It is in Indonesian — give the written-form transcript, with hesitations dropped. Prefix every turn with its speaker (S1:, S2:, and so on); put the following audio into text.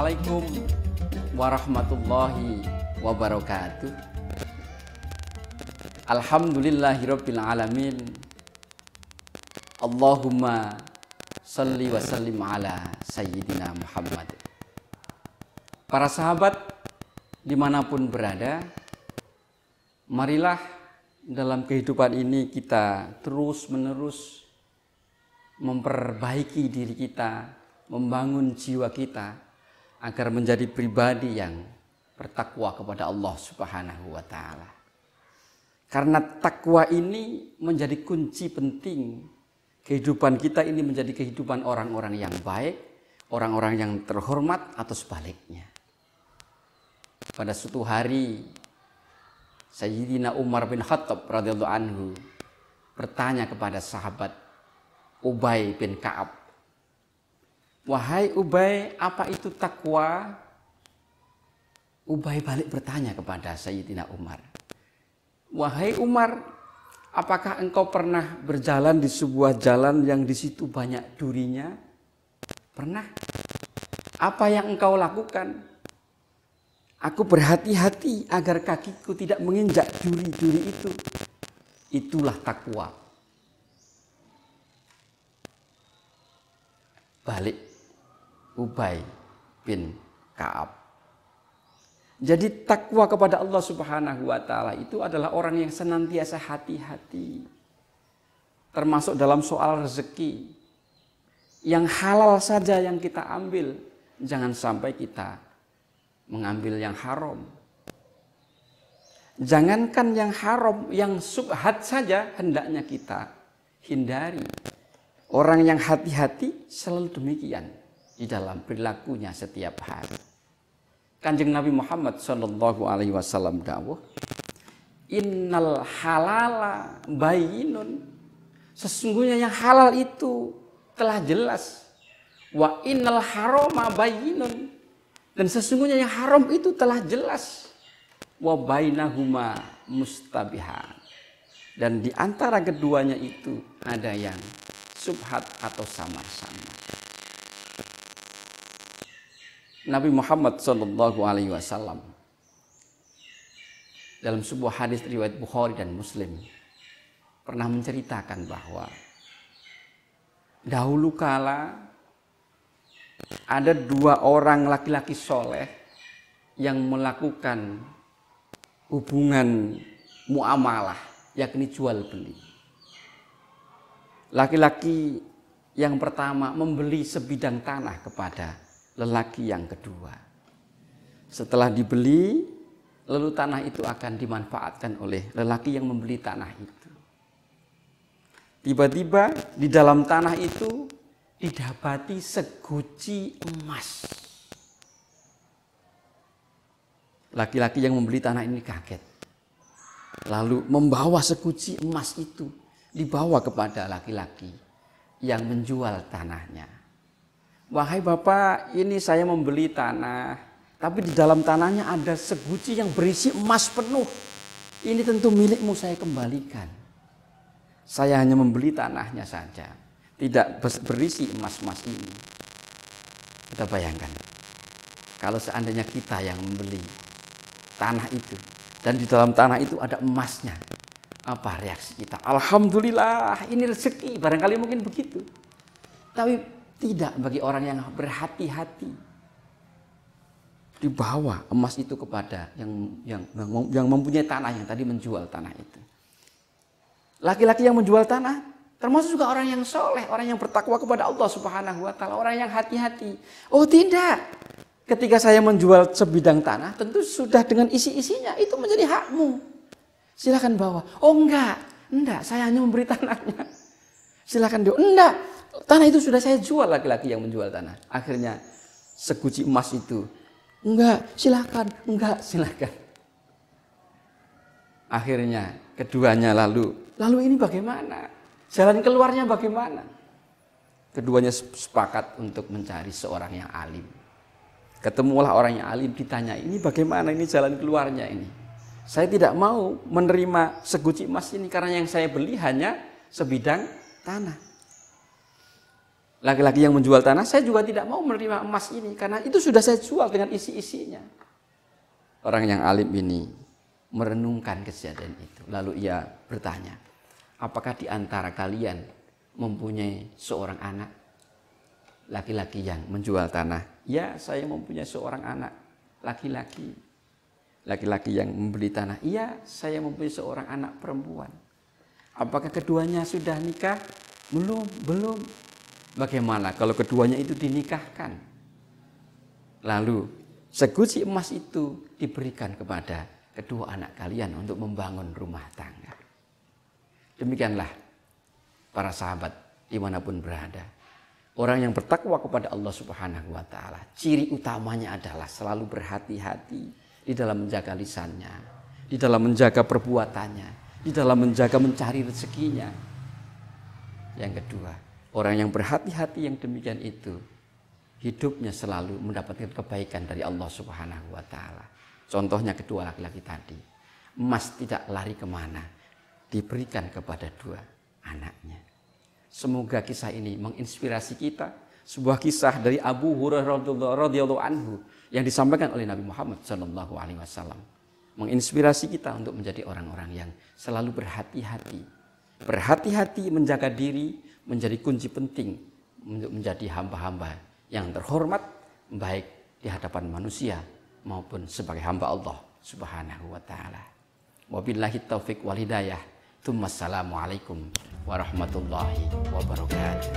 S1: Assalamualaikum warahmatullahi wabarakatuh. Alhamdulillahirabbil alamin. Allahumma salli wa sallim ala sayyidina Muhammad. Para sahabat dimanapun berada, marilah dalam kehidupan ini kita terus-menerus memperbaiki diri kita, membangun jiwa kita agar menjadi pribadi yang bertakwa kepada Allah Subhanahu wa taala. Karena takwa ini menjadi kunci penting kehidupan kita ini, menjadi kehidupan orang-orang yang baik, orang-orang yang terhormat atau sebaliknya. Pada suatu hari Sayyidina Umar bin Khattab radhiyallahu anhu bertanya kepada sahabat Ubay bin Ka'ab, "Wahai Ubay, apa itu takwa?" Ubay balik bertanya kepada Sayyidina Umar, "Wahai Umar, apakah engkau pernah berjalan di sebuah jalan yang di situ banyak durinya?" "Pernah." "Apa yang engkau lakukan?" "Aku berhati-hati agar kakiku tidak menginjak duri-duri itu." Itulah takwa. Balik Ubay bin Ka'ab. Jadi takwa kepada Allah Subhanahu wa taala itu adalah orang yang senantiasa hati-hati. Termasuk dalam soal rezeki. Yang halal saja yang kita ambil, jangan sampai kita mengambil yang haram. Jangankan yang haram, yang subhat saja hendaknya kita hindari. Orang yang hati-hati selalu demikian di dalam perilakunya setiap hari. Kanjeng Nabi Muhammad sallallahu alaihi wasallam dawuh, "Innal halala bayyinun." Sesungguhnya yang halal itu telah jelas. Wa innal harama bayyinun. Dan sesungguhnya yang haram itu telah jelas. Wa bainahuma mustabihan. Dan di antara keduanya itu ada yang subhat atau samar-samar. Nabi Muhammad sallallahu alaihi wasallam dalam sebuah hadis riwayat Bukhari dan Muslim pernah menceritakan bahwa dahulu kala ada dua orang laki-laki soleh yang melakukan hubungan muamalah, yakni jual beli. Laki-laki yang pertama membeli sebidang tanah kepada lelaki yang kedua. Setelah dibeli, lalu tanah itu akan dimanfaatkan oleh lelaki yang membeli tanah itu. Tiba-tiba di dalam tanah itu didapati seguci emas. Laki-laki yang membeli tanah ini kaget. Lalu membawa seguci emas itu, dibawa kepada laki-laki yang menjual tanahnya. "Wahai bapak, ini saya membeli tanah, tapi di dalam tanahnya ada seguci yang berisi emas penuh. Ini tentu milikmu, saya kembalikan. Saya hanya membeli tanahnya saja, tidak berisi emas-emas ini." Kita bayangkan, kalau seandainya kita yang membeli tanah itu, dan di dalam tanah itu ada emasnya, apa reaksi kita? Alhamdulillah, ini rezeki, barangkali mungkin begitu. Tapi tidak bagi orang yang berhati-hati. Dibawa emas itu kepada yang mempunyai tanah, yang tadi menjual tanah itu. Laki-laki yang menjual tanah termasuk juga orang yang soleh, orang yang bertakwa kepada Allah Subhanahu wa taala, orang yang hati-hati. "Oh tidak, ketika saya menjual sebidang tanah tentu sudah dengan isi-isinya, itu menjadi hakmu. Silakan bawa." "Oh enggak, saya hanya memberi tanahnya." "Silakan dia." "Enggak, tanah itu sudah saya jual." Laki-laki yang menjual tanah. Akhirnya seguci emas itu, "Enggak, silakan." "Enggak, silakan." Akhirnya keduanya lalu ini bagaimana? Jalan keluarnya bagaimana? Keduanya sepakat untuk mencari seorang yang alim. Ketemulah orang yang alim, ditanya, "Ini bagaimana ini jalan keluarnya ini? Saya tidak mau menerima seguci emas ini karena yang saya beli hanya sebidang tanah." Laki-laki yang menjual tanah, saya juga tidak mau menerima emas ini karena itu sudah saya jual dengan isi-isinya. Orang yang alim ini merenungkan kejadian itu. Lalu ia bertanya, apakah di antara kalian mempunyai seorang anak? Laki-laki yang menjual tanah, ya saya mempunyai seorang anak laki-laki. Laki-laki yang membeli tanah, iya saya mempunyai seorang anak perempuan. Apakah keduanya sudah nikah? Belum. Bagaimana kalau keduanya itu dinikahkan? Lalu seguci emas itu diberikan kepada kedua anak kalian untuk membangun rumah tangga. Demikianlah para sahabat dimanapun berada. Orang yang bertakwa kepada Allah Subhanahu wa Ta'ala, ciri utamanya adalah selalu berhati-hati di dalam menjaga lisannya, di dalam menjaga perbuatannya, di dalam menjaga mencari rezekinya. Yang kedua, orang yang berhati-hati yang demikian itu, hidupnya selalu mendapatkan kebaikan dari Allah Subhanahu wa Ta'ala. Contohnya kedua laki-laki tadi, emas tidak lari kemana, diberikan kepada dua anaknya. Semoga kisah ini menginspirasi kita. Sebuah kisah dari Abu Hurairah radhiyallahu anhu yang disampaikan oleh Nabi Muhammad SAW, menginspirasi kita untuk menjadi orang-orang yang selalu berhati-hati. Berhati-hati menjaga diri menjadi kunci penting untuk menjadi hamba-hamba yang terhormat, baik di hadapan manusia maupun sebagai hamba Allah Subhanahu wa Ta'ala. Wabillahi taufiq wal hidayah. Assalamualaikum warahmatullahi wabarakatuh.